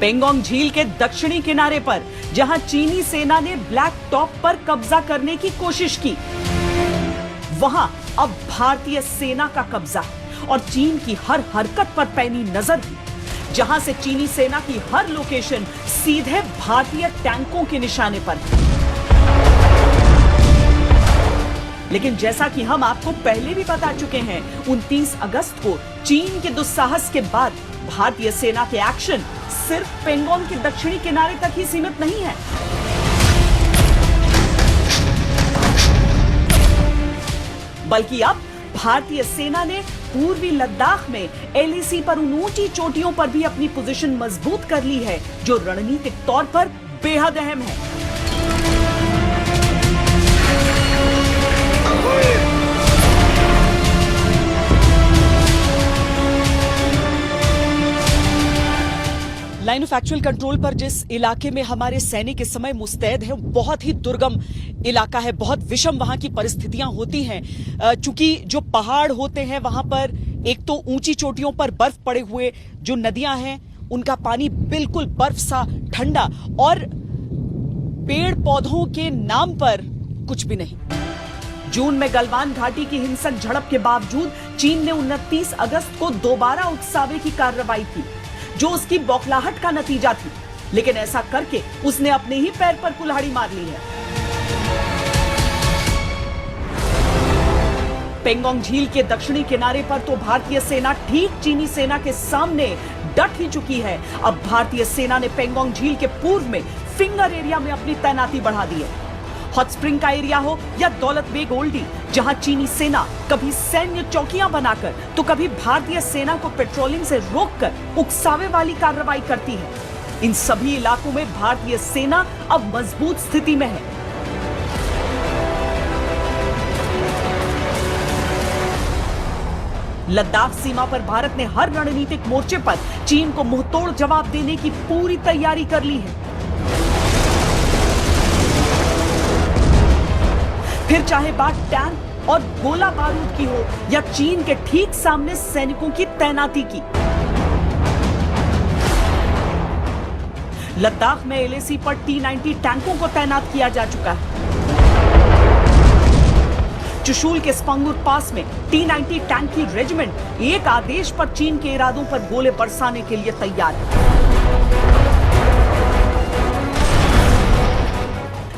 पेंगोंग झील के दक्षिणी किनारे पर जहां चीनी सेना ने ब्लैक टॉप पर कब्जा करने की कोशिश की, वहां अब भारतीय सेना का कब्जा और चीन की हर हरकत पर पैनी नजर भी, जहां से चीनी सेना की हर लोकेशन सीधे भारतीय टैंकों के निशाने पर है। लेकिन जैसा कि हम आपको पहले भी बता चुके हैं, 29 अगस्त को चीन के दुस्साहस के बाद भारतीय सेना के एक्शन सिर्फ पेंगोंग के दक्षिणी किनारे तक ही सीमित नहीं है। बल्कि अब भारतीय सेना ने पूर्वी लद्दाख में एलएसी पर उन ऊंची चोटियों पर भी अपनी पोजीशन मजबूत कर ली है, जो रणनीतिक तौर पर बेहद अहम है। लाइन ऑफ एक्चुअल कंट्रोल पर जिस इलाके में हमारे सैनिक इस समय मुस्तैद हैं, बहुत ही दुर्गम इलाका है, बहुत विषम वहां की परिस्थितियां होती हैं। चूंकि जो पहाड़ होते हैं वहां पर एक तो ऊंची चोटियों पर बर्फ पड़े हुए, जो नदियां हैं उनका पानी बिल्कुल बर्फ सा ठंडा, और पेड़ पौधों के नाम पर कुछ भी नहीं। जून में गलवान घाटी की हिंसक झड़प के बावजूद चीन ने 29 अगस्त को दोबारा उकसावे की कार्रवाई की, जो उसकी बौखलाहट का नतीजा थी। लेकिन ऐसा करके उसने अपने ही पैर पर कुल्हाड़ी मार ली है। पेंगोंग झील के दक्षिणी किनारे पर तो भारतीय सेना ठीक चीनी सेना के सामने डट ही चुकी है। अब भारतीय सेना ने पेंगोंग झील के पूर्व में फिंगर एरिया में अपनी तैनाती बढ़ा दी है। हॉट स्प्रिंग का एरिया हो या दौलत बेग ओल्डी, जहां चीनी सेना कभी सैन्य चौकियां बनाकर तो कभी भारतीय सेना को पेट्रोलिंग से रोककर उकसावे वाली कार्रवाई करती है, इन सभी इलाकों में भारतीय सेना अब मजबूत स्थिति में है। लद्दाख सीमा पर भारत ने हर रणनीतिक मोर्चे पर चीन को मुंहतोड़ जवाब देने की पूरी तैयारी कर ली है। फिर चाहे बात टैंक और गोला बारूद की हो या चीन के ठीक सामने सैनिकों की तैनाती की। लद्दाख में एलएसी पर T-90 टैंकों को तैनात किया जा चुका है। चुशूल के स्पंगुर पास में T-90 टैंक की रेजिमेंट एक आदेश पर चीन के इरादों पर गोले बरसाने के लिए तैयार है।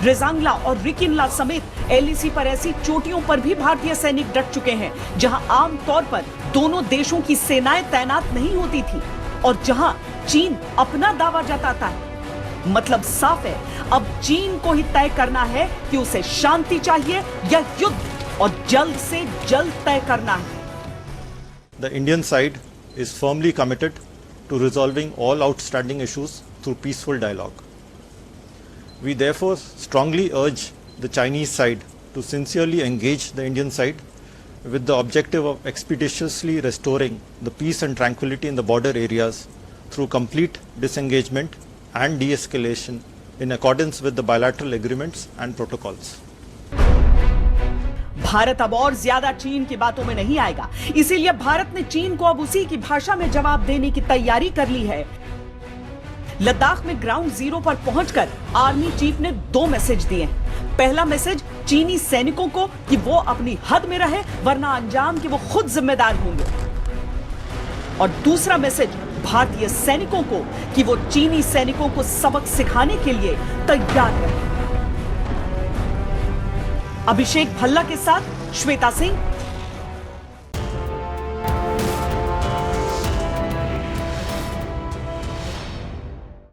रेजांगला और रिकिनला समेत एलएसी पर ऐसी चोटियों पर भी भारतीय सैनिक डट चुके हैं, जहां आमतौर पर दोनों देशों की सेनाएं तैनात नहीं होती थी और जहां चीन अपना दावा जताता है। मतलब साफ है, अब चीन को ही तय करना है कि उसे शांति चाहिए या युद्ध, और जल्द से जल्द तय करना है। The Indian side is firmly committed to resolving all outstanding issues through peaceful dialogue. We therefore strongly urge the Chinese side to sincerely engage the Indian side with the objective of expeditiously restoring the peace and tranquility in the border areas through complete disengagement and de-escalation in accordance with the bilateral agreements and protocols. Bharat अब और ज्यादा चीन की बातों में नहीं आएगा, इसीलिए भारत ने चीन को अब उसी की भाषा में जवाब देने की तैयारी कर ली है। लद्दाख में ग्राउंड जीरो पर पहुंचकर आर्मी चीफ ने 2 मैसेज दिए। पहला मैसेज चीनी सैनिकों को कि वो अपनी हद में रहे, वरना अंजाम के वो खुद जिम्मेदार होंगे, और दूसरा मैसेज भारतीय सैनिकों को कि वो चीनी सैनिकों को सबक सिखाने के लिए तैयार रहे। अभिषेक भल्ला के साथ श्वेता सिंह,